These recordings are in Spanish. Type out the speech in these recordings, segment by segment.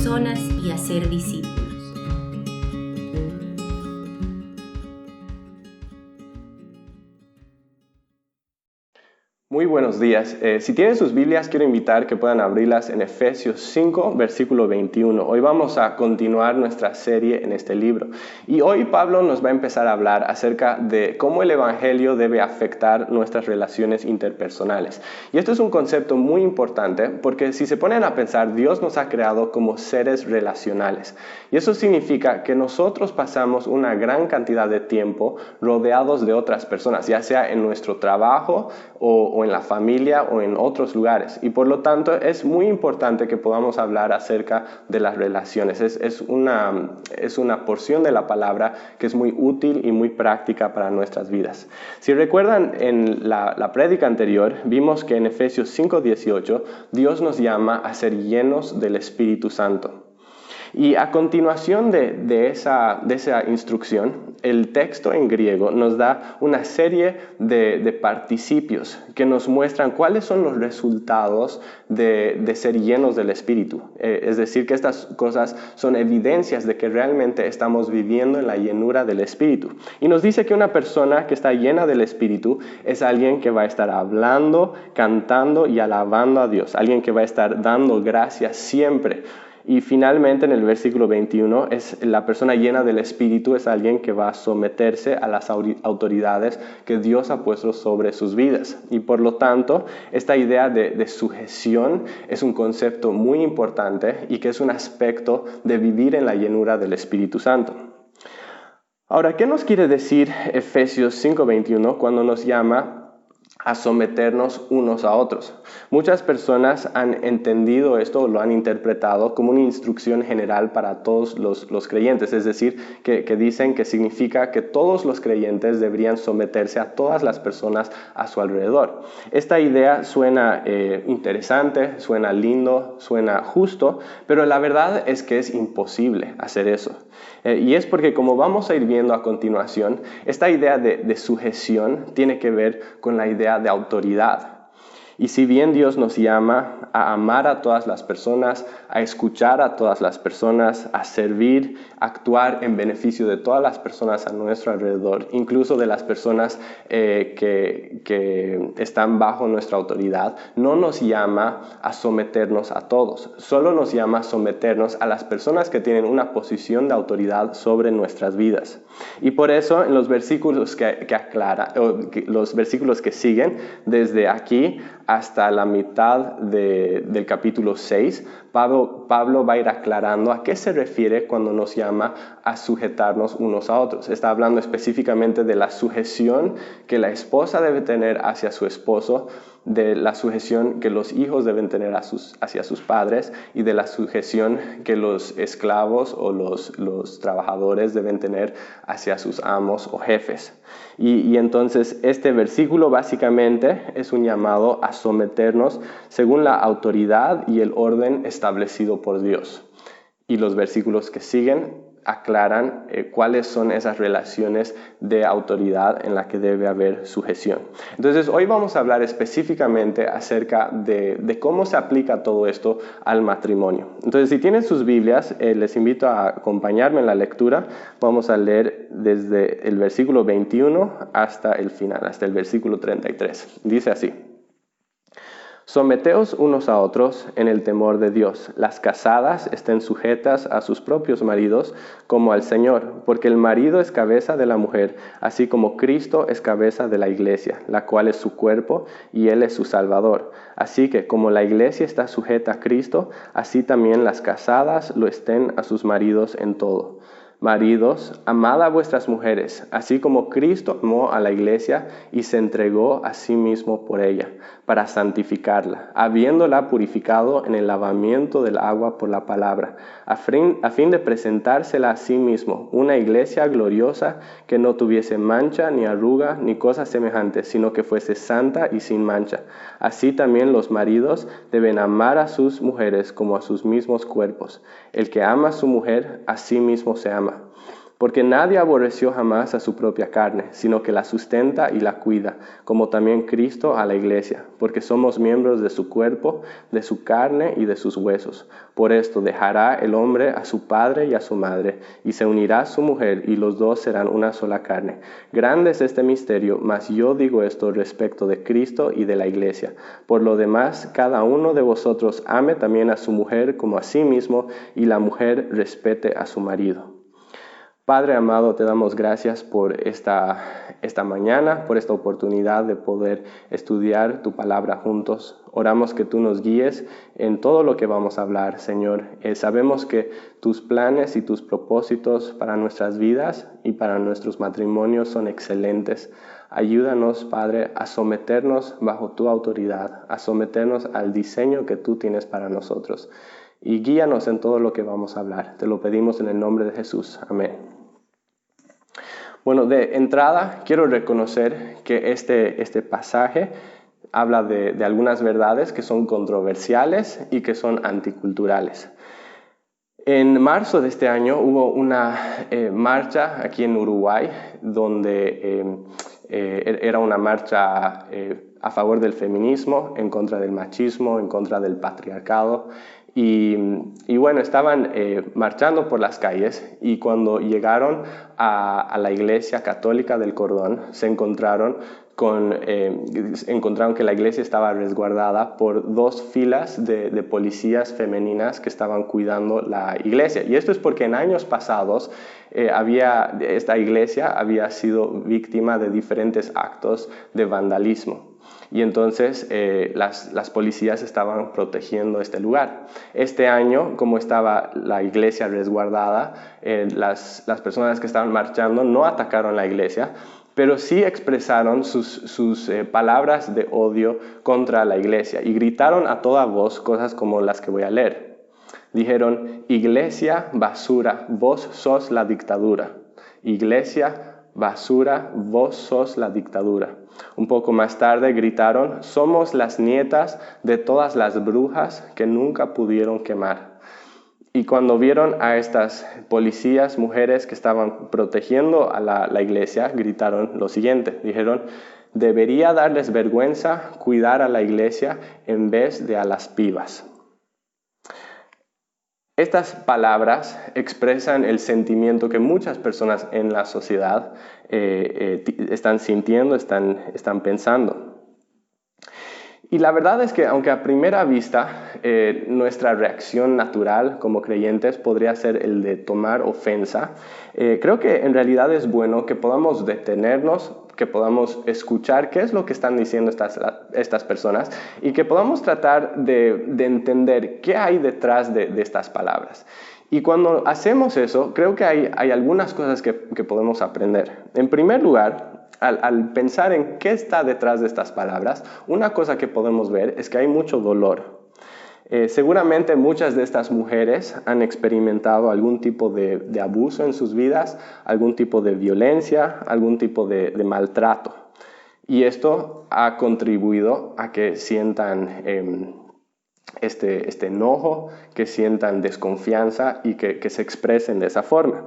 personas y hacer discípulos. Muy buenos días. Si tienen sus Biblias, quiero invitar que puedan abrirlas en Efesios 5, versículo 21. Hoy vamos a continuar nuestra serie en este libro. Y hoy Pablo nos va a empezar a hablar acerca de cómo el Evangelio debe afectar nuestras relaciones interpersonales. Y esto es un concepto muy importante porque si se ponen a pensar, Dios nos ha creado como seres relacionales. Y eso significa que nosotros pasamos una gran cantidad de tiempo rodeados de otras personas, ya sea en nuestro trabajo o en la familia o en otros lugares. Y por lo tanto es muy importante que podamos hablar acerca de las relaciones. Es una porción de la palabra que es muy útil y muy práctica para nuestras vidas. Si recuerdan en la prédica anterior, vimos que en Efesios 5:18 Dios nos llama a ser llenos del Espíritu Santo. Y a continuación de esa instrucción, el texto en griego nos da una serie de participios que nos muestran cuáles son los resultados de ser llenos del Espíritu. Es decir, que estas cosas son evidencias de que realmente estamos viviendo en la llenura del Espíritu. Y nos dice que una persona que está llena del Espíritu es alguien que va a estar hablando, cantando y alabando a Dios. Alguien que va a estar dando gracias siempre. Y finalmente en el versículo 21, la persona llena del Espíritu es alguien que va a someterse a las autoridades que Dios ha puesto sobre sus vidas. Y por lo tanto, esta idea de sujeción es un concepto muy importante y que es un aspecto de vivir en la llenura del Espíritu Santo. Ahora, ¿qué nos quiere decir Efesios 5:21 cuando nos llama a someternos unos a otros? Muchas personas han entendido esto o lo han interpretado como una instrucción general para todos los creyentes, es decir, que dicen que significa que todos los creyentes deberían someterse a todas las personas a su alrededor. Esta idea suena interesante, suena lindo, suena justo, pero la verdad es que es imposible hacer eso. Y es porque, como vamos a ir viendo a continuación, esta idea de sujeción tiene que ver con la idea de autoridad. Y si bien Dios nos llama a amar a todas las personas, a escuchar a todas las personas, a servir, a actuar en beneficio de todas las personas a nuestro alrededor, incluso de las personas que están bajo nuestra autoridad, no nos llama a someternos a todos, solo nos llama a someternos a las personas que tienen una posición de autoridad sobre nuestras vidas. Y por eso en los versículos los versículos que siguen, desde aquí hasta la mitad del capítulo 6, Pablo va a ir aclarando a qué se refiere cuando nos llama a sujetarnos unos a otros. Está hablando específicamente de la sujeción que la esposa debe tener hacia su esposo, de la sujeción que los hijos deben tener hacia sus padres y de la sujeción que los esclavos o los trabajadores deben tener hacia sus amos o jefes. Y entonces este versículo básicamente es un llamado a someternos según la autoridad y el orden establecido por Dios. Y los versículos que siguen aclaran cuáles son esas relaciones de autoridad en las que debe haber sujeción. Entonces, hoy vamos a hablar específicamente acerca de cómo se aplica todo esto al matrimonio. Entonces, si tienen sus Biblias, les invito a acompañarme en la lectura. Vamos a leer desde el versículo 21 hasta el final, hasta el versículo 33. Dice así: Someteos unos a otros en el temor de Dios. Las casadas estén sujetas a sus propios maridos como al Señor, porque el marido es cabeza de la mujer, así como Cristo es cabeza de la iglesia, la cual es su cuerpo y Él es su Salvador. Así que como la iglesia está sujeta a Cristo, así también las casadas lo estén a sus maridos en todo. Maridos, amad a vuestras mujeres, así como Cristo amó a la iglesia y se entregó a sí mismo por ella, para santificarla, habiéndola purificado en el lavamiento del agua por la palabra, a fin de presentársela a sí mismo, una iglesia gloriosa que no tuviese mancha, ni arruga, ni cosa semejante, sino que fuese santa y sin mancha. Así también los maridos deben amar a sus mujeres como a sus mismos cuerpos. El que ama a su mujer, a sí mismo se ama. Porque nadie aborreció jamás a su propia carne, sino que la sustenta y la cuida, como también Cristo a la iglesia, porque somos miembros de su cuerpo, de su carne y de sus huesos. Por esto dejará el hombre a su padre y a su madre, y se unirá a su mujer, y los dos serán una sola carne. Grande es este misterio, mas yo digo esto respecto de Cristo y de la iglesia. Por lo demás, cada uno de vosotros ame también a su mujer como a sí mismo, y la mujer respete a su marido. Padre amado, te damos gracias por esta mañana, por esta oportunidad de poder estudiar tu palabra juntos. Oramos que tú nos guíes en todo lo que vamos a hablar, Señor. Sabemos que tus planes y tus propósitos para nuestras vidas y para nuestros matrimonios son excelentes. Ayúdanos, Padre, a someternos bajo tu autoridad, a someternos al diseño que tú tienes para nosotros. Y guíanos en todo lo que vamos a hablar. Te lo pedimos en el nombre de Jesús. Amén. Bueno, de entrada quiero reconocer que este pasaje habla de algunas verdades que son controversiales y que son anticulturales. En marzo de este año hubo una marcha aquí en Uruguay donde era una marcha a favor del feminismo, en contra del machismo, en contra del patriarcado. Y bueno, estaban marchando por las calles y cuando llegaron a la iglesia católica del Cordón se encontraron que la iglesia estaba resguardada por 2 filas de policías femeninas que estaban cuidando la iglesia. Y esto es porque en años pasados esta iglesia había sido víctima de diferentes actos de vandalismo. Y entonces las policías estaban protegiendo este lugar. Este año, como estaba la iglesia resguardada, las personas que estaban marchando no atacaron la iglesia, pero sí expresaron sus palabras de odio contra la iglesia y gritaron a toda voz cosas como las que voy a leer. Dijeron: iglesia, basura, vos sos la dictadura. Iglesia, basura, vos sos la dictadura. Un poco más tarde gritaron: somos las nietas de todas las brujas que nunca pudieron quemar. Y cuando vieron a estas policías, mujeres que estaban protegiendo a la iglesia, gritaron lo siguiente. Dijeron: debería darles vergüenza cuidar a la iglesia en vez de a las pibas. Estas palabras expresan el sentimiento que muchas personas en la sociedad están sintiendo, están pensando. Y la verdad es que aunque a primera vista nuestra reacción natural como creyentes podría ser el de tomar ofensa, creo que en realidad es bueno que podamos detenernos, que podamos escuchar qué es lo que están diciendo estas personas y que podamos tratar de entender qué hay detrás de estas palabras. Y cuando hacemos eso, creo que hay algunas cosas que podemos aprender. En primer lugar, al pensar en qué está detrás de estas palabras, una cosa que podemos ver es que hay mucho dolor. Seguramente muchas de estas mujeres han experimentado algún tipo de abuso en sus vidas, algún tipo de violencia, algún tipo de maltrato. Y esto ha contribuido a que sientan este enojo, que sientan desconfianza y que se expresen de esa forma.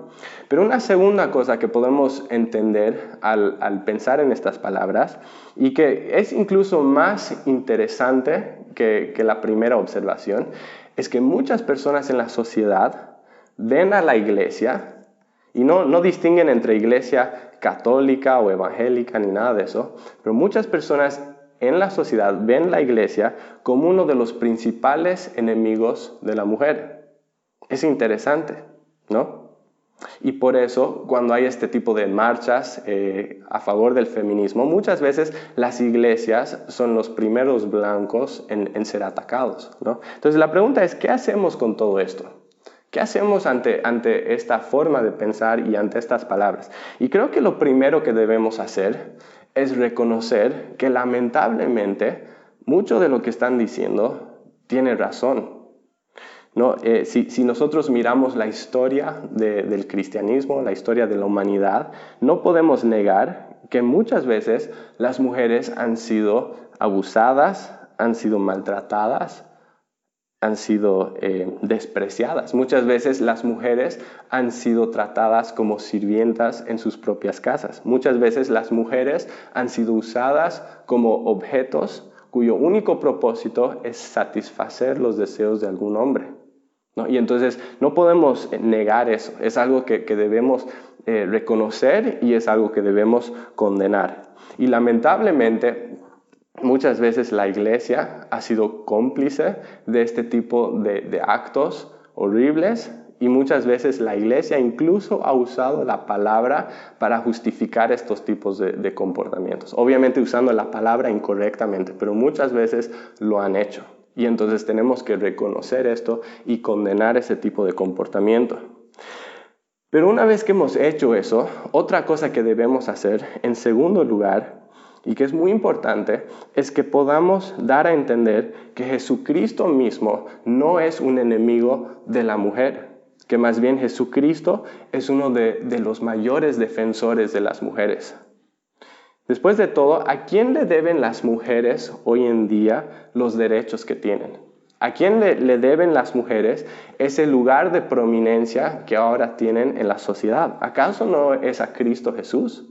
Pero una segunda cosa que podemos entender al pensar en estas palabras y que es incluso más interesante que la primera observación es que muchas personas en la sociedad ven a la iglesia y no distinguen entre iglesia católica o evangélica ni nada de eso, pero muchas personas en la sociedad ven la iglesia como uno de los principales enemigos de la mujer. Es interesante, ¿no? Y por eso, cuando hay este tipo de marchas a favor del feminismo, muchas veces las iglesias son los primeros blancos en ser atacados, ¿no? Entonces la pregunta es, ¿qué hacemos con todo esto? ¿Qué hacemos ante esta forma de pensar y ante estas palabras? Y creo que lo primero que debemos hacer es reconocer que lamentablemente mucho de lo que están diciendo tiene razón, ¿no? Si nosotros miramos la historia del cristianismo, la historia de la humanidad, no podemos negar que muchas veces las mujeres han sido abusadas, han sido maltratadas han sido despreciadas. Muchas veces las mujeres han sido tratadas como sirvientas en sus propias casas. Muchas veces las mujeres han sido usadas como objetos cuyo único propósito es satisfacer los deseos de algún hombre, ¿no? Y entonces no podemos negar eso. Es algo que debemos reconocer y es algo que debemos condenar. Y lamentablemente, muchas veces la iglesia ha sido cómplice de este tipo de actos horribles y muchas veces la iglesia incluso ha usado la palabra para justificar estos tipos de comportamientos. Obviamente usando la palabra incorrectamente, pero muchas veces lo han hecho. Y entonces tenemos que reconocer esto y condenar ese tipo de comportamiento. Pero una vez que hemos hecho eso, otra cosa que debemos hacer, en segundo lugar, y que es muy importante, es que podamos dar a entender que Jesucristo mismo no es un enemigo de la mujer, que más bien Jesucristo es uno de los mayores defensores de las mujeres. Después de todo, ¿a quién le deben las mujeres hoy en día los derechos que tienen? ¿A quién le deben las mujeres ese lugar de prominencia que ahora tienen en la sociedad? ¿Acaso no es a Cristo Jesús?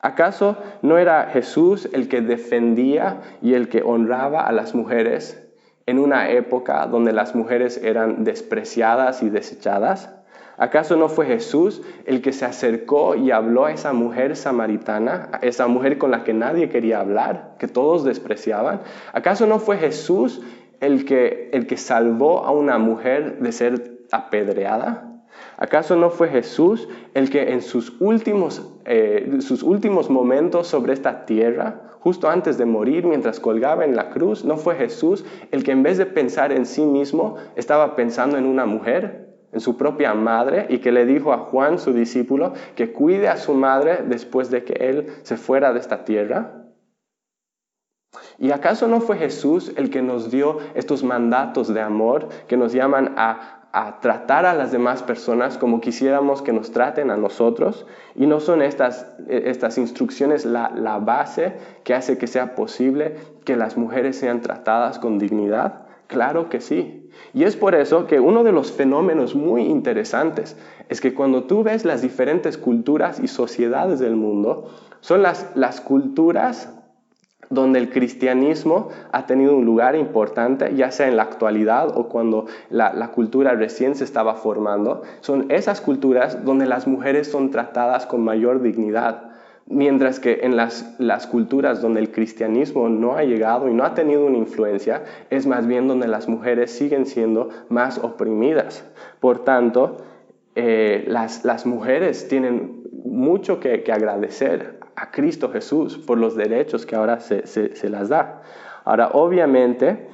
¿Acaso no era Jesús el que defendía y el que honraba a las mujeres en una época donde las mujeres eran despreciadas y desechadas? ¿Acaso no fue Jesús el que se acercó y habló a esa mujer samaritana, a esa mujer con la que nadie quería hablar, que todos despreciaban? ¿Acaso no fue Jesús el que salvó a una mujer de ser apedreada? ¿Acaso no fue Jesús el que en sus últimos momentos sobre esta tierra, justo antes de morir, mientras colgaba en la cruz, no fue Jesús el que en vez de pensar en sí mismo, estaba pensando en una mujer, en su propia madre, y que le dijo a Juan, su discípulo, que cuide a su madre después de que él se fuera de esta tierra? ¿Y acaso no fue Jesús el que nos dio estos mandatos de amor que nos llaman a tratar a las demás personas como quisiéramos que nos traten a nosotros? ¿Y no son estas instrucciones la base que hace que sea posible que las mujeres sean tratadas con dignidad? Claro que sí. Y es por eso que uno de los fenómenos muy interesantes es que cuando tú ves las diferentes culturas y sociedades del mundo, son las culturas donde el cristianismo ha tenido un lugar importante, ya sea en la actualidad o cuando la cultura recién se estaba formando. Son esas culturas donde las mujeres son tratadas con mayor dignidad, mientras que en las culturas donde el cristianismo no ha llegado y no ha tenido una influencia, es más bien donde las mujeres siguen siendo más oprimidas. Por tanto, las mujeres tienen mucho que agradecer a Cristo Jesús por los derechos que ahora se las da. Ahora, obviamente,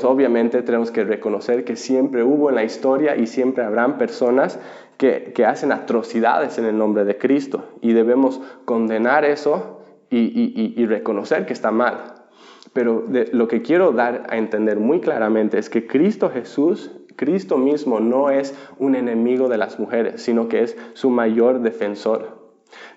obviamente tenemos que reconocer que siempre hubo en la historia y siempre habrán personas que hacen atrocidades en el nombre de Cristo, y debemos condenar eso y reconocer que está mal. Pero lo que quiero dar a entender muy claramente es que Cristo Jesús, Cristo mismo, no es un enemigo de las mujeres, sino que es su mayor defensor.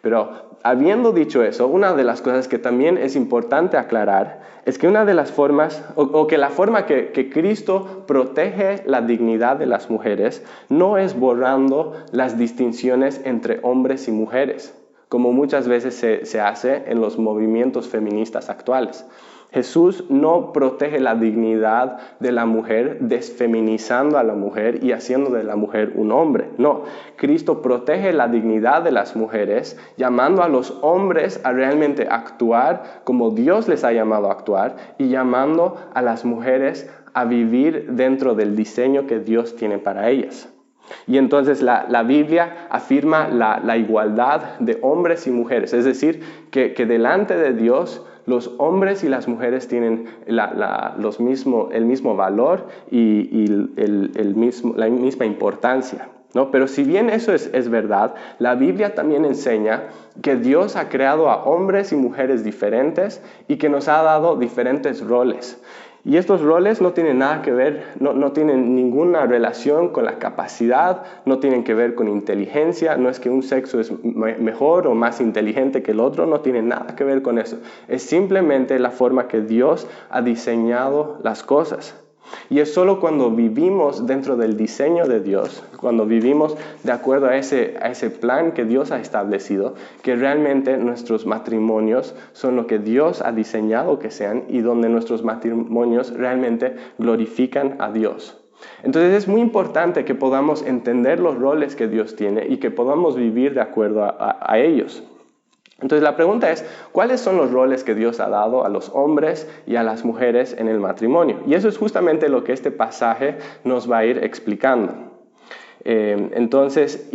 Pero habiendo dicho eso, una de las cosas que también es importante aclarar es que una de las formas, o que la forma que Cristo protege la dignidad de las mujeres no es borrando las distinciones entre hombres y mujeres, como muchas veces se hace en los movimientos feministas actuales. Jesús no protege la dignidad de la mujer desfeminizando a la mujer y haciendo de la mujer un hombre. No, Cristo protege la dignidad de las mujeres llamando a los hombres a realmente actuar como Dios les ha llamado a actuar y llamando a las mujeres a vivir dentro del diseño que Dios tiene para ellas. Y entonces la Biblia afirma la igualdad de hombres y mujeres, es decir, que delante de Dios los hombres y las mujeres tienen el mismo valor y la misma importancia, ¿no? Pero si bien eso es verdad, la Biblia también enseña que Dios ha creado a hombres y mujeres diferentes y que nos ha dado diferentes roles. Y estos roles no tienen nada que ver, no tienen ninguna relación con la capacidad, no tienen que ver con inteligencia, no es que un sexo es mejor o más inteligente que el otro, no tiene nada que ver con eso. Es simplemente la forma que Dios ha diseñado las cosas. Y es solo cuando vivimos dentro del diseño de Dios, cuando vivimos de acuerdo a ese plan que Dios ha establecido, que realmente nuestros matrimonios son lo que Dios ha diseñado que sean y donde nuestros matrimonios realmente glorifican a Dios. Entonces es muy importante que podamos entender los roles que Dios tiene y que podamos vivir de acuerdo a ellos. Entonces la pregunta es, ¿cuáles son los roles que Dios ha dado a los hombres y a las mujeres en el matrimonio? Y eso es justamente lo que este pasaje nos va a ir explicando. Entonces,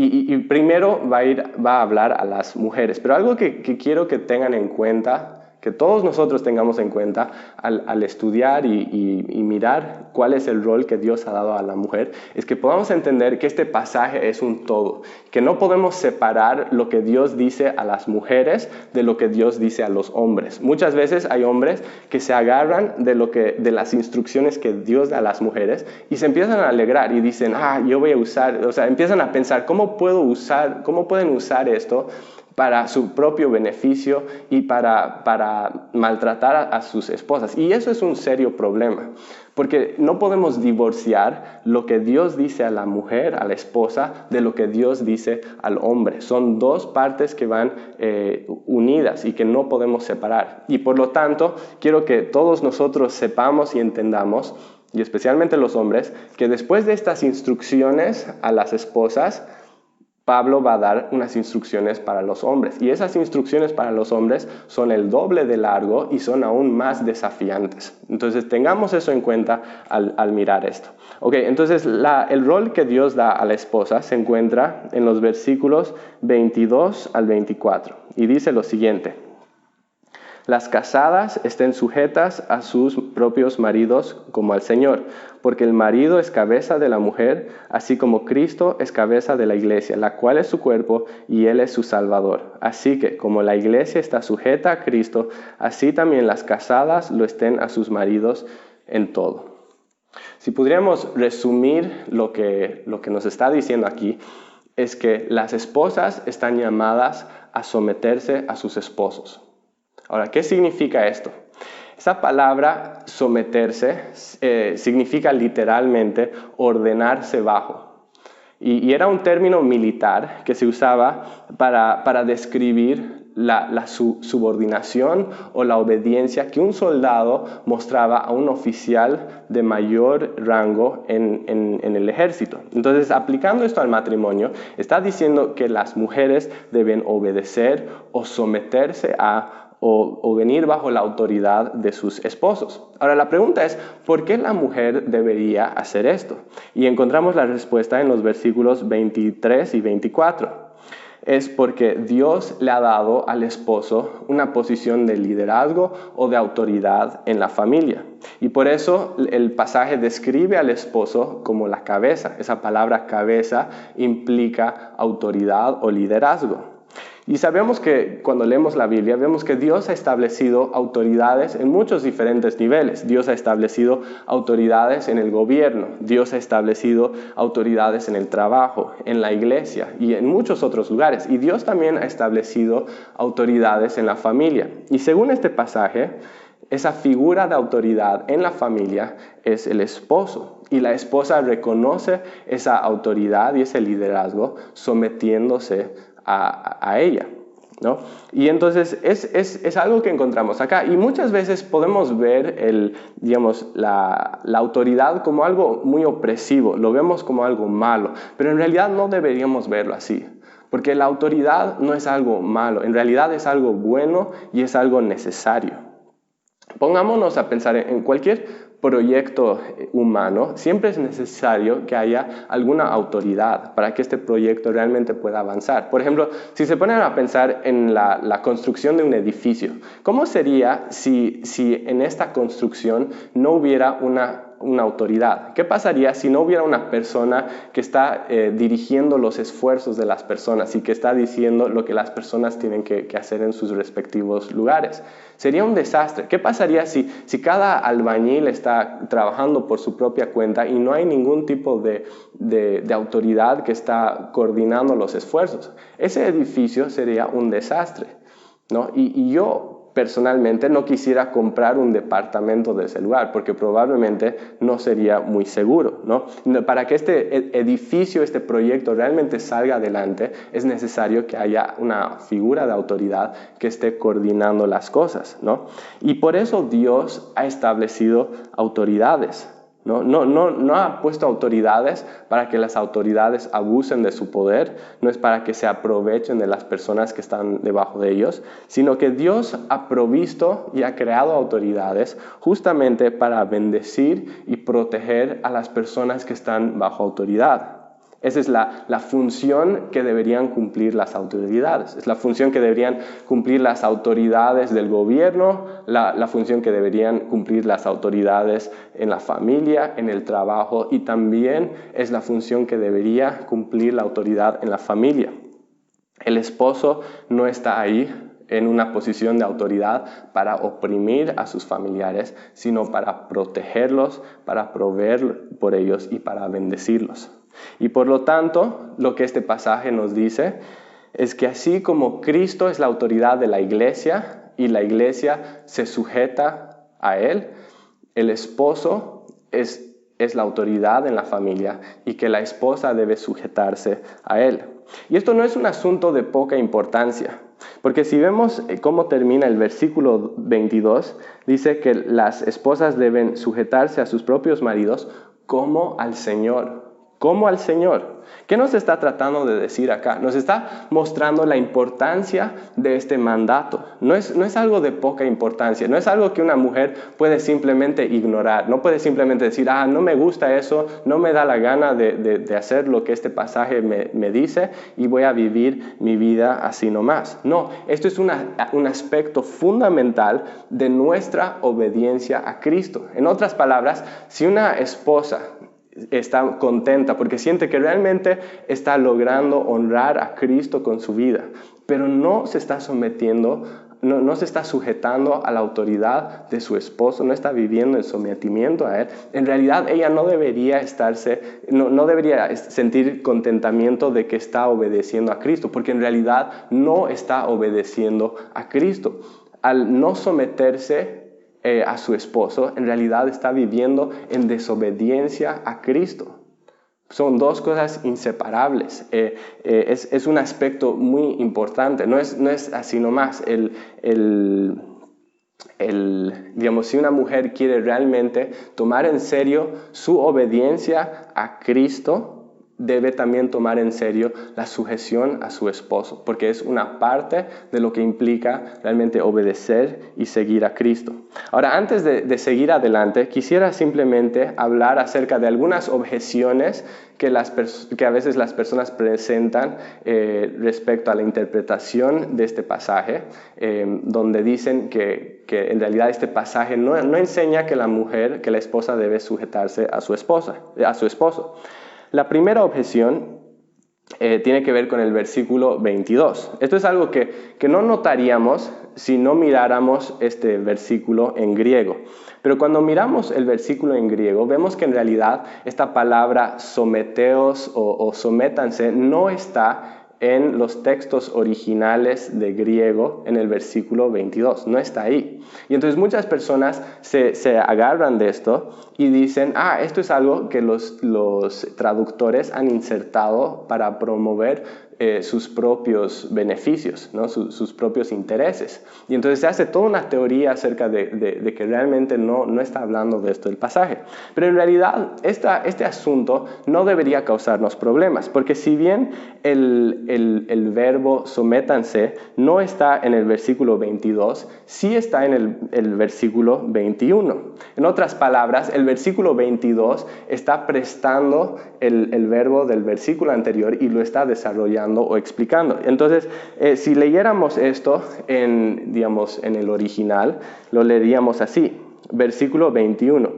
primero va a hablar a las mujeres, pero algo que quiero que tengan en cuenta, que todos nosotros tengamos en cuenta al estudiar y mirar cuál es el rol que Dios ha dado a la mujer, es que podamos entender que este pasaje es un todo, que no podemos separar lo que Dios dice a las mujeres de lo que Dios dice a los hombres. Muchas veces hay hombres que se agarran de las instrucciones que Dios da a las mujeres y se empiezan a alegrar y dicen, yo voy a usar, o sea, empiezan a pensar, ¿cómo pueden usar esto para su propio beneficio y para maltratar a sus esposas? Y eso es un serio problema, porque no podemos divorciar lo que Dios dice a la mujer, a la esposa, de lo que Dios dice al hombre. Son dos partes que van unidas y que no podemos separar. Y por lo tanto, quiero que todos nosotros sepamos y entendamos, y especialmente los hombres, que después de estas instrucciones a las esposas, Pablo va a dar unas instrucciones para los hombres, y esas instrucciones para los hombres son el doble de largo y son aún más desafiantes. Entonces tengamos eso en cuenta al mirar esto. Entonces el rol que Dios da a la esposa se encuentra en los versículos 22 al 24 y dice lo siguiente: las casadas estén sujetas a sus propios maridos como al Señor, porque el marido es cabeza de la mujer, así como Cristo es cabeza de la iglesia, la cual es su cuerpo y Él es su Salvador. Así que, como la iglesia está sujeta a Cristo, así también las casadas lo estén a sus maridos en todo. Si pudiéramos resumir lo que nos está diciendo aquí, es que las esposas están llamadas a someterse a sus esposos. Ahora, ¿qué significa esto? Esa palabra someterse significa literalmente ordenarse bajo. Y era un término militar que se usaba para describir la subordinación o la obediencia que un soldado mostraba a un oficial de mayor rango en el ejército. Entonces, aplicando esto al matrimonio, está diciendo que las mujeres deben obedecer o someterse a o venir bajo la autoridad de sus esposos. Ahora la pregunta es, ¿por qué la mujer debería hacer esto? Y encontramos la respuesta en los versículos 23 y 24. Es porque Dios le ha dado al esposo una posición de liderazgo o de autoridad en la familia. Y por eso el pasaje describe al esposo como la cabeza. Esa palabra cabeza implica autoridad o liderazgo. Y sabemos que cuando leemos la Biblia, vemos que Dios ha establecido autoridades en muchos diferentes niveles. Dios ha establecido autoridades en el gobierno, Dios ha establecido autoridades en el trabajo, en la iglesia y en muchos otros lugares. Y Dios también ha establecido autoridades en la familia. Y según este pasaje, esa figura de autoridad en la familia es el esposo. Y la esposa reconoce esa autoridad y ese liderazgo sometiéndose a ella, ¿no? Y entonces es algo que encontramos acá. Y muchas veces podemos ver la autoridad como algo muy opresivo, lo vemos como algo malo, pero en realidad no deberíamos verlo así. Porque la autoridad no es algo malo, en realidad es algo bueno y es algo necesario. Pongámonos a pensar en cualquier proyecto humano, siempre es necesario que haya alguna autoridad para que este proyecto realmente pueda avanzar. Por ejemplo, si se ponen a pensar en la construcción de un edificio, ¿cómo sería si en esta construcción no hubiera una una autoridad. ¿Qué pasaría si no hubiera una persona que está dirigiendo los esfuerzos de las personas y que está diciendo lo que las personas tienen que hacer en sus respectivos lugares? Sería un desastre. ¿Qué pasaría si cada albañil está trabajando por su propia cuenta y no hay ningún tipo de autoridad que está coordinando los esfuerzos? Ese edificio sería un desastre, ¿no? Y yo personalmente no quisiera comprar un departamento de ese lugar porque probablemente no sería muy seguro, ¿no? Para que este edificio, este proyecto realmente salga adelante, es necesario que haya una figura de autoridad que esté coordinando las cosas, ¿no? Y por eso Dios ha establecido autoridades. No ha puesto autoridades para que las autoridades abusen de su poder, no es para que se aprovechen de las personas que están debajo de ellos, sino que Dios ha provisto y ha creado autoridades justamente para bendecir y proteger a las personas que están bajo autoridad. Esa es la función que deberían cumplir las autoridades. Es la función que deberían cumplir las autoridades del gobierno, la función que deberían cumplir las autoridades en la familia, en el trabajo, y también es la función que debería cumplir la autoridad en la familia. El esposo no está ahí en una posición de autoridad para oprimir a sus familiares, sino para protegerlos, para proveer por ellos y para bendecirlos. Y por lo tanto, lo que este pasaje nos dice es que así como Cristo es la autoridad de la iglesia y la iglesia se sujeta a Él, el esposo es la autoridad en la familia y que la esposa debe sujetarse a Él. Y esto no es un asunto de poca importancia, porque si vemos cómo termina el versículo 22, dice que las esposas deben sujetarse a sus propios maridos como al Señor. Como al Señor. ¿Qué nos está tratando de decir acá? Nos está mostrando la importancia de este mandato. No es algo de poca importancia, no es algo que una mujer puede simplemente ignorar, no puede simplemente decir, no me gusta eso, no me da la gana de hacer lo que este pasaje me dice y voy a vivir mi vida así nomás. No, esto es un aspecto fundamental de nuestra obediencia a Cristo. En otras palabras, si una esposa está contenta porque siente que realmente está logrando honrar a Cristo con su vida, pero no se está sometiendo, no se está sujetando a la autoridad de su esposo, no está viviendo en sometimiento a él, en realidad ella no debería no debería sentir contentamiento de que está obedeciendo a Cristo, porque en realidad no está obedeciendo a Cristo. Al no someterse a su esposo, en realidad está viviendo en desobediencia a Cristo. Son dos cosas inseparables. Es un aspecto muy importante. No es así nomás. Digamos, si una mujer quiere realmente tomar en serio su obediencia a Cristo, debe también tomar en serio la sujeción a su esposo, porque es una parte de lo que implica realmente obedecer y seguir a Cristo. Ahora, antes de seguir adelante, quisiera simplemente hablar acerca de algunas objeciones que a veces las personas presentan respecto a la interpretación de este pasaje, donde dicen que en realidad este pasaje no enseña que la esposa debe sujetarse a su esposo. La primera objeción tiene que ver con el versículo 22. Esto es algo que no notaríamos si no miráramos este versículo en griego. Pero cuando miramos el versículo en griego, vemos que en realidad esta palabra someteos o sométanse no está en los textos originales de griego en el versículo 22, no está ahí. Y entonces muchas personas se agarran de esto y dicen, esto es algo que los traductores han insertado para promover sus propios beneficios, ¿no? sus propios intereses. Y entonces se hace toda una teoría acerca de que realmente no está hablando de esto el pasaje. Pero en realidad este asunto no debería causarnos problemas, porque si bien el verbo sométanse no está en el versículo 22, sí está en el versículo 21. En otras palabras, el versículo 22 está prestando el verbo del versículo anterior y lo está desarrollando o explicando. Entonces, si leyéramos esto en el original, lo leeríamos así, versículo 21.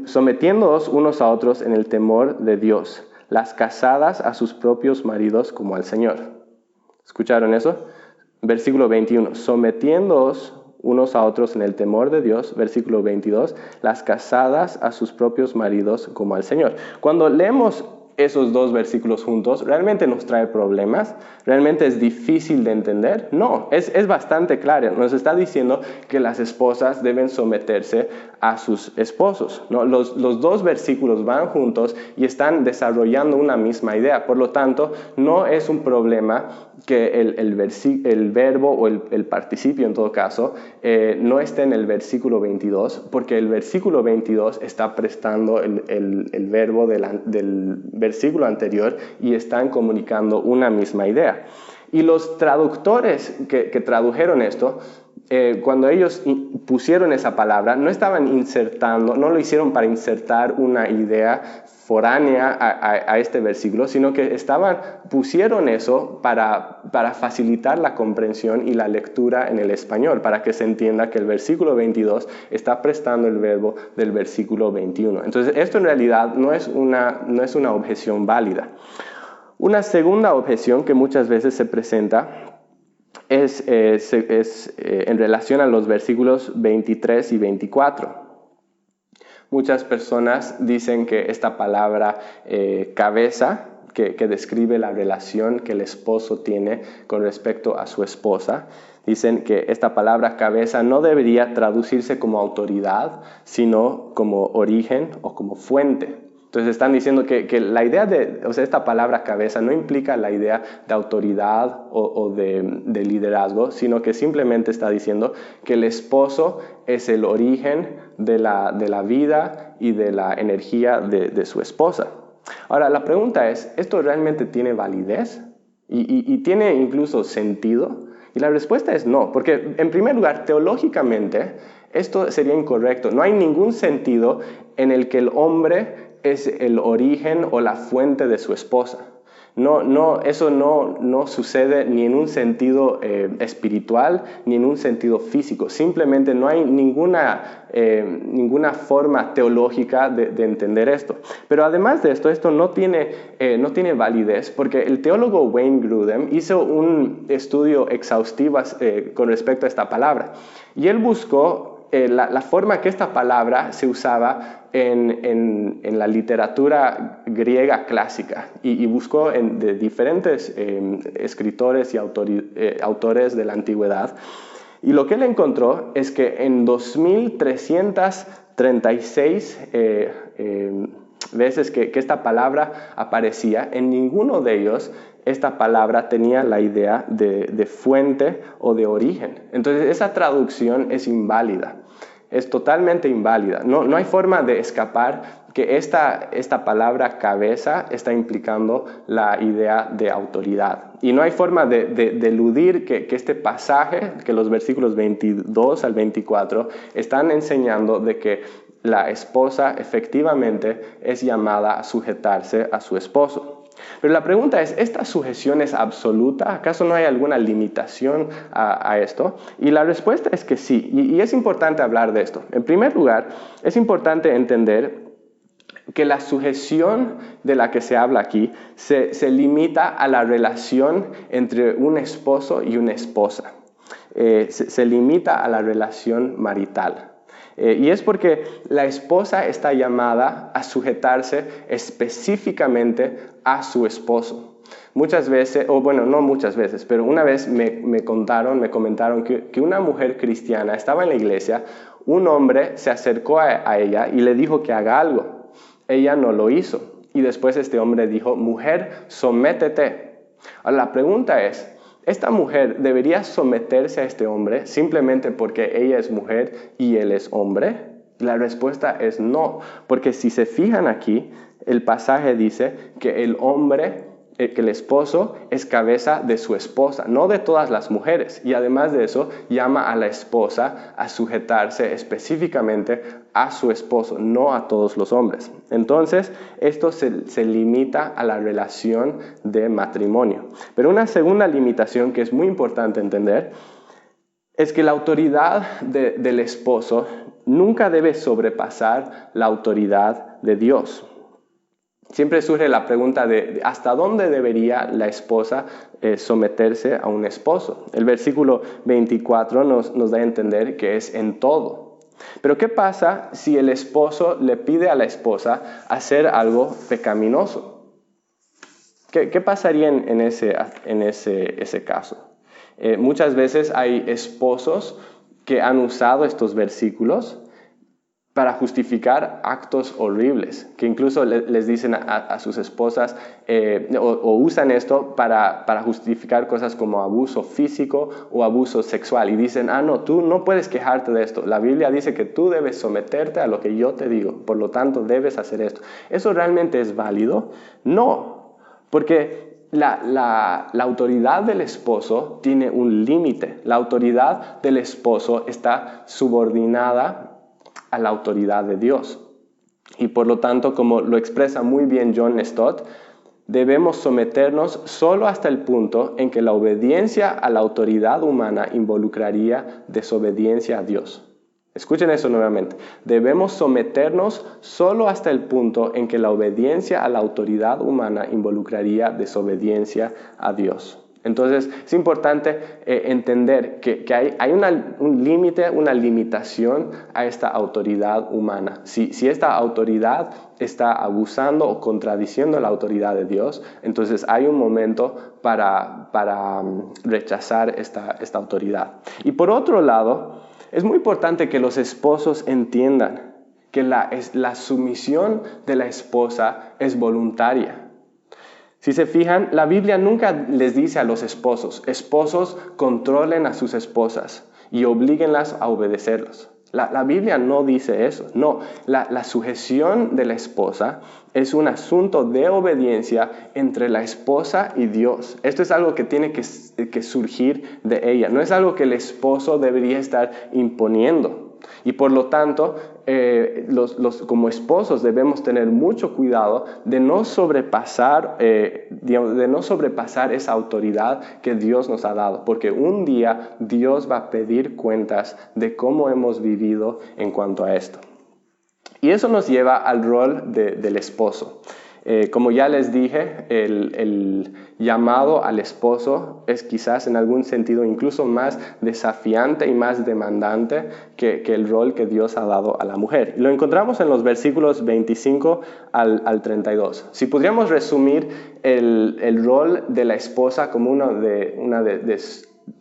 sometiéndoos unos a otros en el temor de Dios, las casadas a sus propios maridos como al Señor. ¿Escucharon eso? Versículo 21, sometiéndoos unos a otros en el temor de Dios. Versículo 22, las casadas a sus propios maridos como al Señor. Cuando leemos esos dos versículos juntos, ¿realmente nos trae problemas? ¿Realmente es difícil de entender? No, es bastante claro. Nos está diciendo que las esposas deben someterse a sus esposos, ¿no? Los dos versículos van juntos y están desarrollando una misma idea. Por lo tanto, no es un problema que el verbo o el participio, en todo caso, no esté en el versículo 22, porque el versículo 22 está prestando el verbo del versículo anterior y están comunicando una misma idea. Y los traductores que tradujeron esto, cuando ellos pusieron esa palabra, no estaban insertando, no lo hicieron para insertar una idea foránea a este versículo, sino que pusieron eso para facilitar la comprensión y la lectura en el español, para que se entienda que el versículo 22 está prestando el verbo del versículo 21. Entonces, esto en realidad no es una objeción válida. Una segunda objeción que muchas veces se presenta es en relación a los versículos 23 y 24. Muchas personas dicen que esta palabra cabeza, que describe la relación que el esposo tiene con respecto a su esposa, dicen que esta palabra cabeza no debería traducirse como autoridad, sino como origen o como fuente. Entonces están diciendo que la idea esta palabra cabeza no implica la idea de autoridad o de liderazgo, sino que simplemente está diciendo que el esposo es el origen de la vida y de la energía de su esposa. Ahora, la pregunta es, ¿esto realmente tiene validez? ¿Y tiene incluso sentido? Y la respuesta es no, porque en primer lugar, teológicamente, esto sería incorrecto. No hay ningún sentido en el que el hombre es el origen o la fuente de su esposa. Eso no sucede ni en un sentido espiritual ni en un sentido físico. Simplemente no hay ninguna forma teológica de entender esto. Pero además de esto no tiene validez, porque el teólogo Wayne Grudem hizo un estudio exhaustivo con respecto a esta palabra. Y él buscó la forma que esta palabra se usaba en la literatura griega clásica y buscó de diferentes escritores y autores de la antigüedad. Y lo que él encontró es que en 2336 veces que esta palabra aparecía, en ninguno de ellos esta palabra tenía la idea de fuente o de origen. Entonces esa traducción es inválida, es totalmente inválida. No hay forma de escapar que esta palabra cabeza está implicando la idea de autoridad. Y no hay forma de eludir que este pasaje, que los versículos 22 al 24, están enseñando de que la esposa efectivamente es llamada a sujetarse a su esposo. Pero la pregunta es, ¿esta sujeción es absoluta? ¿Acaso no hay alguna limitación a esto? Y la respuesta es que sí, y es importante hablar de esto. En primer lugar, es importante entender que la sujeción de la que se habla aquí se limita a la relación entre un esposo y una esposa. Se limita a la relación marital. Y es porque la esposa está llamada a sujetarse específicamente a su esposo. Muchas veces, o bueno, no muchas veces, pero una vez me comentaron que una mujer cristiana estaba en la iglesia, un hombre se acercó a ella y le dijo que haga algo. Ella no lo hizo. Y después este hombre dijo, mujer, sométete. Ahora la pregunta es, ¿esta mujer debería someterse a este hombre simplemente porque ella es mujer y él es hombre? La respuesta es no, porque si se fijan aquí, el pasaje dice que el esposo es cabeza de su esposa, no de todas las mujeres. Y además de eso, llama a la esposa a sujetarse específicamente a su esposo, no a todos los hombres. Entonces, esto se limita a la relación de matrimonio. Pero una segunda limitación que es muy importante entender es que la autoridad del esposo nunca debe sobrepasar la autoridad de Dios. Siempre surge la pregunta de ¿hasta dónde debería la esposa someterse a un esposo? El versículo 24 nos da a entender que es en todo. Pero ¿qué pasa si el esposo le pide a la esposa hacer algo pecaminoso? ¿Qué pasaría en ese caso? Muchas veces hay esposos que han usado estos versículos para justificar actos horribles, que incluso les dicen a sus esposas o usan esto para justificar cosas como abuso físico o abuso sexual. Y dicen, no, tú no puedes quejarte de esto. La Biblia dice que tú debes someterte a lo que yo te digo, por lo tanto debes hacer esto. ¿Eso realmente es válido? No, porque la autoridad del esposo tiene un límite. La autoridad del esposo está subordinada a la autoridad de Dios. Y por lo tanto, como lo expresa muy bien John Stott, debemos someternos solo hasta el punto en que la obediencia a la autoridad humana involucraría desobediencia a Dios. Escuchen eso nuevamente. Debemos someternos solo hasta el punto en que la obediencia a la autoridad humana involucraría desobediencia a Dios. Entonces, es importante entender que hay un límite, una limitación a esta autoridad humana. Si esta autoridad está abusando o contradiciendo la autoridad de Dios, entonces hay un momento para rechazar esta autoridad. Y por otro lado, es muy importante que los esposos entiendan que la sumisión de la esposa es voluntaria. Si se fijan, la Biblia nunca les dice a los esposos controlen a sus esposas y oblíguenlas a obedecerlos. La Biblia no dice eso. No, la sujeción de la esposa es un asunto de obediencia entre la esposa y Dios. Esto es algo que tiene que surgir de ella. No es algo que el esposo debería estar imponiendo. Y por lo tanto, como esposos debemos tener mucho cuidado de no sobrepasar esa autoridad que Dios nos ha dado, porque un día Dios va a pedir cuentas de cómo hemos vivido en cuanto a esto. Y eso nos lleva al rol del esposo. Como ya les dije, el llamado al esposo es quizás en algún sentido incluso más desafiante y más demandante que el rol que Dios ha dado a la mujer. Lo encontramos en los versículos 25 al 32. Si pudiéramos resumir el rol de la esposa como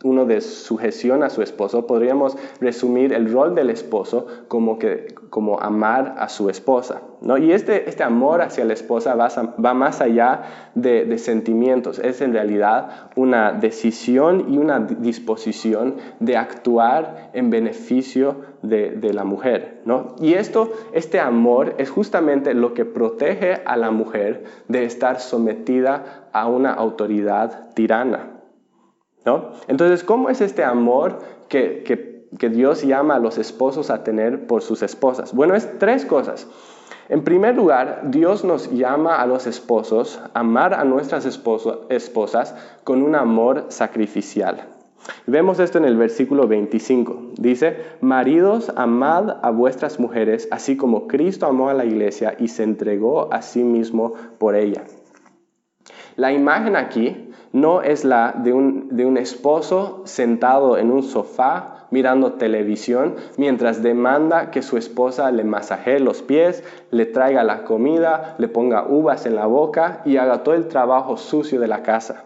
uno de sujeción a su esposo, podríamos resumir el rol del esposo como amar a su esposa, ¿no? Y este amor hacia la esposa va más allá de sentimientos. Es en realidad una decisión y una disposición de actuar en beneficio de la mujer, ¿no? Y este amor es justamente lo que protege a la mujer de estar sometida a una autoridad tirana, ¿no? Entonces, ¿cómo es este amor que Dios llama a los esposos a tener por sus esposas? Bueno, es tres cosas. En primer lugar, Dios nos llama a los esposos a amar a nuestras esposas con un amor sacrificial. Vemos esto en el versículo 25. Dice, maridos, amad a vuestras mujeres, así como Cristo amó a la iglesia y se entregó a sí mismo por ella. La imagen aquí no es la de un esposo sentado en un sofá mirando televisión mientras demanda que su esposa le masajee los pies, le traiga la comida, le ponga uvas en la boca y haga todo el trabajo sucio de la casa.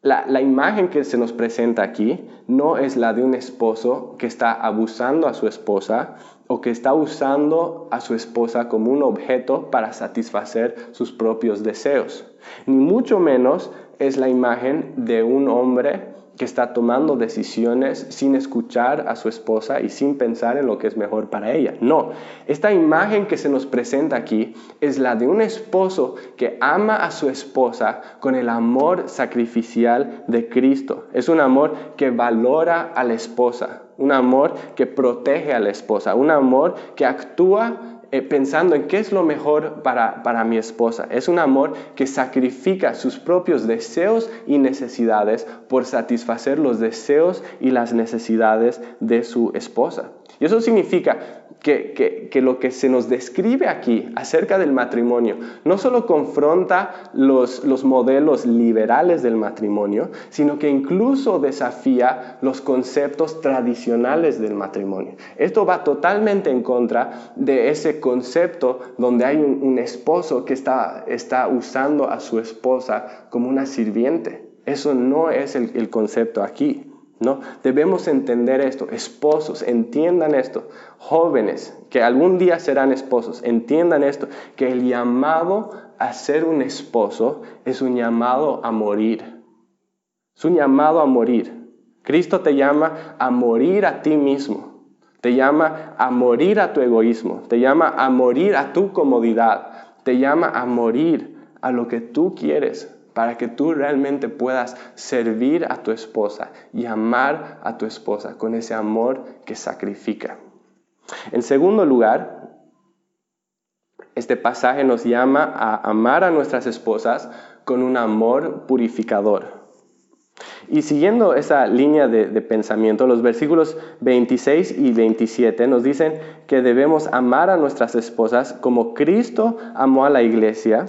La imagen que se nos presenta aquí no es la de un esposo que está abusando a su esposa o que está usando a su esposa como un objeto para satisfacer sus propios deseos. Ni mucho menos es la imagen de un hombre que está tomando decisiones sin escuchar a su esposa y sin pensar en lo que es mejor para ella. No, esta imagen que se nos presenta aquí es la de un esposo que ama a su esposa con el amor sacrificial de Cristo. Es un amor que valora a la esposa, un amor que protege a la esposa, un amor que actúa pensando en qué es lo mejor para mi esposa. Es un amor que sacrifica sus propios deseos y necesidades por satisfacer los deseos y las necesidades de su esposa. Y eso significa que lo que se nos describe aquí acerca del matrimonio no solo confronta los modelos liberales del matrimonio, sino que incluso desafía los conceptos tradicionales del matrimonio. Esto va totalmente en contra de ese concepto donde hay un esposo que está usando a su esposa como una sirviente. Eso no es el concepto aquí. ¿No? Debemos entender esto. Esposos, entiendan esto. Jóvenes que algún día serán esposos, entiendan esto, que el llamado a ser un esposo es un llamado a morir. Es un llamado a morir. Cristo te llama a morir a ti mismo. Te llama a morir a tu egoísmo. Te llama a morir a tu comodidad. Te llama a morir a lo que tú quieres, para que tú realmente puedas servir a tu esposa y amar a tu esposa con ese amor que sacrifica. En segundo lugar, este pasaje nos llama a amar a nuestras esposas con un amor purificador. Y siguiendo esa línea de pensamiento, los versículos 26 y 27 nos dicen que debemos amar a nuestras esposas como Cristo amó a la iglesia,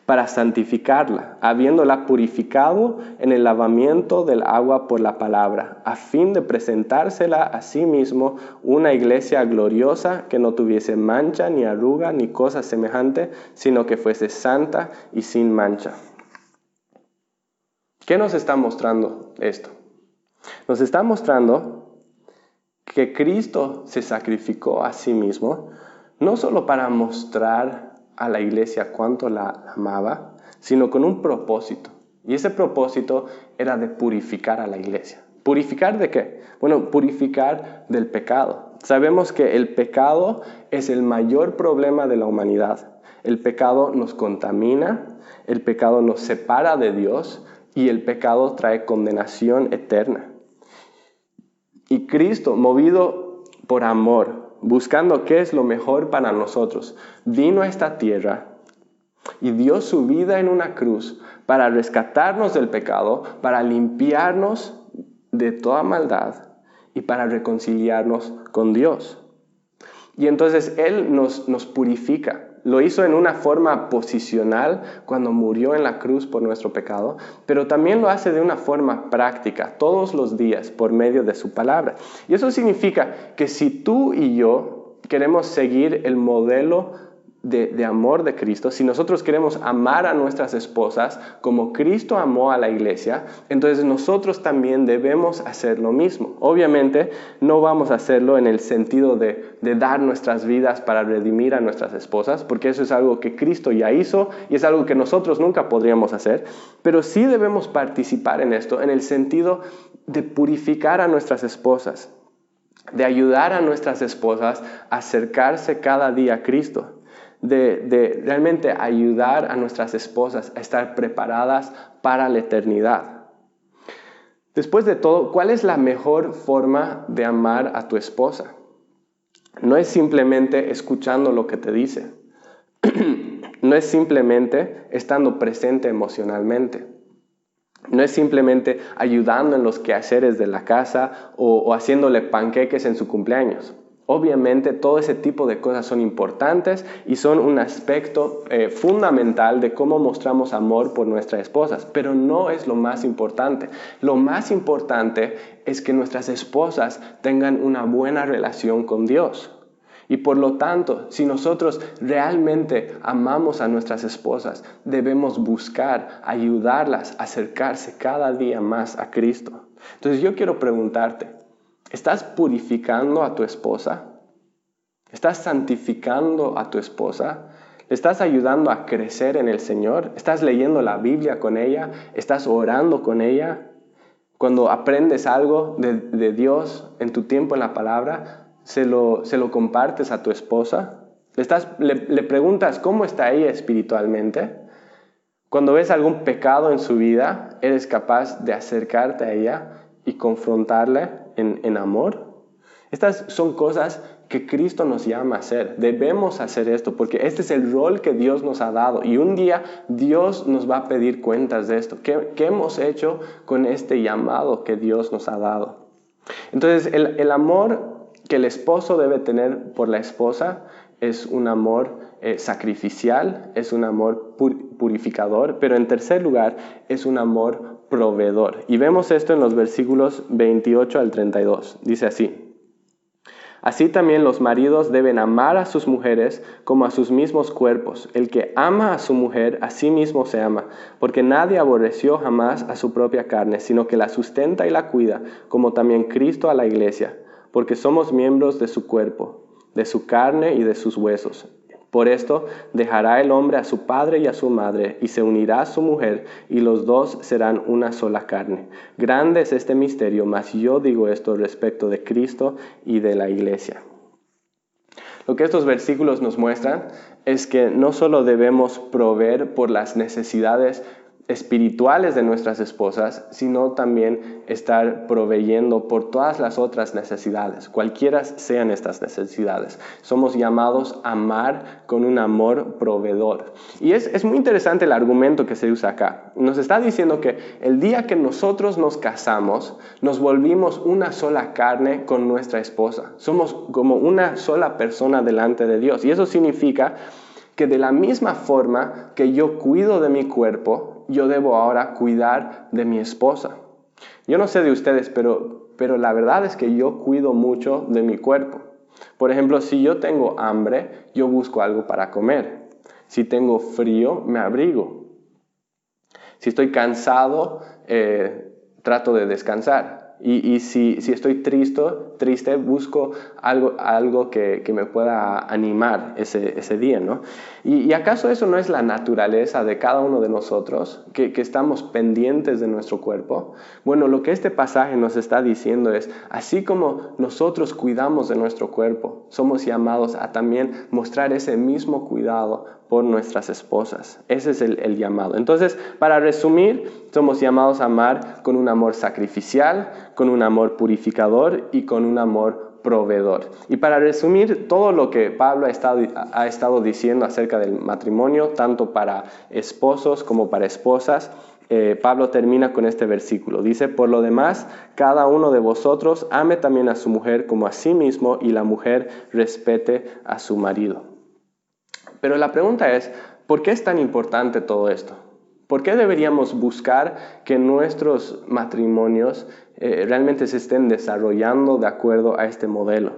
para santificarla, habiéndola purificado en el lavamiento del agua por la palabra, a fin de presentársela a sí mismo una iglesia gloriosa que no tuviese mancha, ni arruga, ni cosa semejante, sino que fuese santa y sin mancha. ¿Qué nos está mostrando esto? Nos está mostrando que Cristo se sacrificó a sí mismo, no solo para mostrar a la iglesia cuánto la amaba, sino con un propósito. Y ese propósito era de purificar a la iglesia. ¿Purificar de qué? Bueno, purificar del pecado. Sabemos que el pecado es el mayor problema de la humanidad. El pecado nos contamina, el pecado nos separa de Dios y el pecado trae condenación eterna. Y Cristo, movido por amor, buscando qué es lo mejor para nosotros, vino a esta tierra y dio su vida en una cruz para rescatarnos del pecado, para limpiarnos de toda maldad y para reconciliarnos con Dios. Y entonces Él nos purifica. Lo hizo en una forma posicional cuando murió en la cruz por nuestro pecado, pero también lo hace de una forma práctica, todos los días, por medio de su palabra. Y eso significa que si tú y yo queremos seguir el modelo de amor de Cristo, si nosotros queremos amar a nuestras esposas como Cristo amó a la iglesia, entonces nosotros también debemos hacer lo mismo. Obviamente no vamos a hacerlo en el sentido de dar nuestras vidas para redimir a nuestras esposas, porque eso es algo que Cristo ya hizo y es algo que nosotros nunca podríamos hacer, pero sí debemos participar en esto en el sentido de purificar a nuestras esposas, de ayudar a nuestras esposas a acercarse cada día a Cristo. De realmente ayudar a nuestras esposas a estar preparadas para la eternidad. Después de todo, ¿cuál es la mejor forma de amar a tu esposa? No es simplemente escuchando lo que te dice. No es simplemente estando presente emocionalmente. No es simplemente ayudando en los quehaceres de la casa o haciéndole panqueques en su cumpleaños. Obviamente todo ese tipo de cosas son importantes y son un aspecto fundamental de cómo mostramos amor por nuestras esposas, pero no es lo más importante. Lo más importante es que nuestras esposas tengan una buena relación con Dios. Y por lo tanto, si nosotros realmente amamos a nuestras esposas, debemos buscar ayudarlas a acercarse cada día más a Cristo. Entonces yo quiero preguntarte, ¿estás purificando a tu esposa? ¿Estás santificando a tu esposa? ¿Le estás ayudando a crecer en el Señor? ¿Estás leyendo la Biblia con ella? ¿Estás orando con ella? Cuando aprendes algo de Dios en tu tiempo en la palabra, ¿se lo compartes a tu esposa? ¿Le preguntas cómo está ella espiritualmente? Cuando ves algún pecado en su vida, ¿eres capaz de acercarte a ella y confrontarla en amor? Estas son cosas que Cristo nos llama a hacer. Debemos hacer esto porque este es el rol que Dios nos ha dado. Y un día Dios nos va a pedir cuentas de esto. ¿Qué hemos hecho con este llamado que Dios nos ha dado? Entonces, el amor que el esposo debe tener por la esposa es un amor sacrificial, es un amor purificador, pero en tercer lugar es un amor proveedor. Y vemos esto en los versículos 28 al 32. Dice así: Así también los maridos deben amar a sus mujeres como a sus mismos cuerpos. El que ama a su mujer, a sí mismo se ama, porque nadie aborreció jamás a su propia carne, sino que la sustenta y la cuida, como también Cristo a la iglesia, porque somos miembros de su cuerpo, de su carne y de sus huesos. Por esto dejará el hombre a su padre y a su madre, y se unirá a su mujer, y los dos serán una sola carne. Grande es este misterio, mas yo digo esto respecto de Cristo y de la iglesia. Lo que estos versículos nos muestran es que no solo debemos proveer por las necesidades espirituales de nuestras esposas, sino también estar proveyendo por todas las otras necesidades, cualquiera sean estas necesidades. Somos llamados a amar con un amor proveedor. Y es muy interesante el argumento que se usa acá. Nos está diciendo que el día que nosotros nos casamos, nos volvimos una sola carne con nuestra esposa. Somos como una sola persona delante de Dios. Y eso significa que de la misma forma que yo cuido de mi cuerpo, yo debo ahora cuidar de mi esposa. Yo no sé de ustedes, pero la verdad es que yo cuido mucho de mi cuerpo. Por ejemplo, si yo tengo hambre, yo busco algo para comer. Si tengo frío, me abrigo. Si estoy cansado, trato de descansar. Y si estoy triste, busco algo que me pueda animar ese día, ¿no? ¿Y acaso eso no es la naturaleza de cada uno de nosotros, que estamos pendientes de nuestro cuerpo? Bueno, lo que este pasaje nos está diciendo es, así como nosotros cuidamos de nuestro cuerpo, somos llamados a también mostrar ese mismo cuidado por nuestras esposas. Ese es el llamado. Entonces, para resumir, somos llamados a amar con un amor sacrificial, con un amor purificador y con un amor proveedor. Y para resumir todo lo que Pablo ha estado diciendo acerca del matrimonio, tanto para esposos como para esposas, Pablo termina con este versículo. Dice: por lo demás, cada uno de vosotros ame también a su mujer como a sí mismo, y la mujer respete a su marido. Pero la pregunta es, ¿por qué es tan importante todo esto? ¿Por qué deberíamos buscar que nuestros matrimonios realmente se estén desarrollando de acuerdo a este modelo?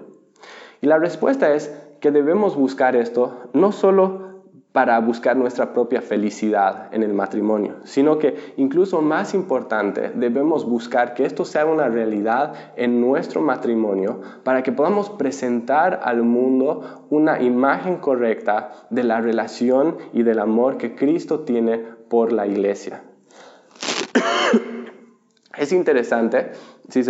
Y la respuesta es que debemos buscar esto no solo para buscar nuestra propia felicidad en el matrimonio, sino que incluso más importante, debemos buscar que esto sea una realidad en nuestro matrimonio para que podamos presentar al mundo una imagen correcta de la relación y del amor que Cristo tiene por la iglesia. Es interesante, si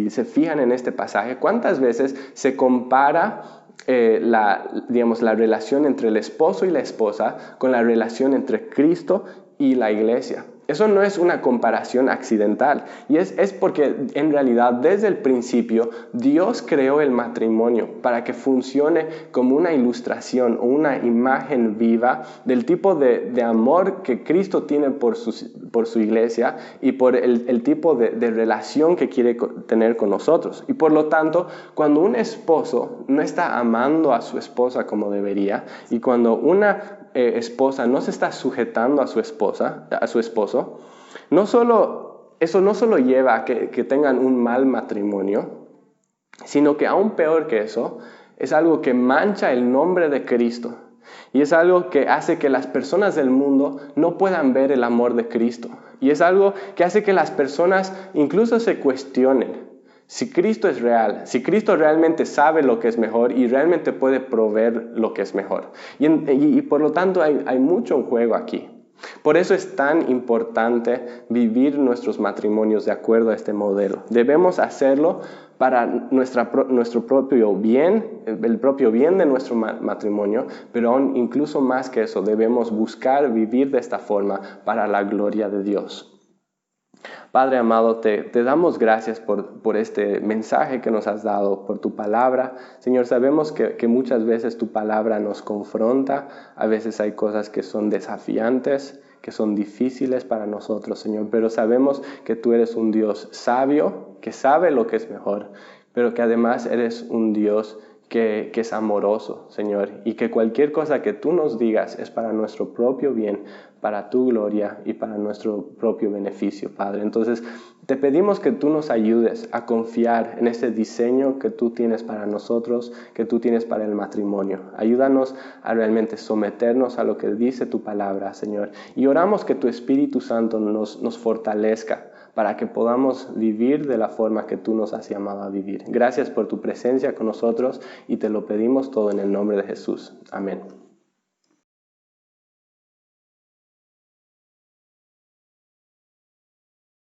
se fijan en este pasaje, cuántas veces se compara la relación entre el esposo y la esposa con la relación entre Cristo y la iglesia. Eso no es una comparación accidental, y es porque en realidad desde el principio Dios creó el matrimonio para que funcione como una ilustración o una imagen viva del tipo de amor que Cristo tiene por su iglesia y por el tipo de relación que quiere tener con nosotros. Y por lo tanto, cuando un esposo no está amando a su esposa como debería, y cuando una esposa no se está sujetando a su esposo, eso no solo lleva a que tengan un mal matrimonio, sino que aún peor que eso, es algo que mancha el nombre de Cristo. Y es algo que hace que las personas del mundo no puedan ver el amor de Cristo. Y es algo que hace que las personas incluso se cuestionen si Cristo es real, si Cristo realmente sabe lo que es mejor y realmente puede proveer lo que es mejor. Y por lo tanto hay mucho en juego aquí. Por eso es tan importante vivir nuestros matrimonios de acuerdo a este modelo. Debemos hacerlo para nuestro propio bien, el propio bien de nuestro matrimonio, pero aún incluso más que eso, debemos buscar vivir de esta forma para la gloria de Dios. Padre amado, te damos gracias por este mensaje que nos has dado, por tu palabra. Señor, sabemos que muchas veces tu palabra nos confronta, a veces hay cosas que son desafiantes, que son difíciles para nosotros, Señor, pero sabemos que tú eres un Dios sabio, que sabe lo que es mejor, pero que además eres un Dios que es amoroso, Señor, y que cualquier cosa que tú nos digas es para nuestro propio bien, para tu gloria y para nuestro propio beneficio, Padre. Entonces, te pedimos que tú nos ayudes a confiar en ese diseño que tú tienes para nosotros, que tú tienes para el matrimonio. Ayúdanos a realmente someternos a lo que dice tu palabra, Señor. Y oramos que tu Espíritu Santo nos fortalezca para que podamos vivir de la forma que tú nos has llamado a vivir. Gracias por tu presencia con nosotros y te lo pedimos todo en el nombre de Jesús. Amén.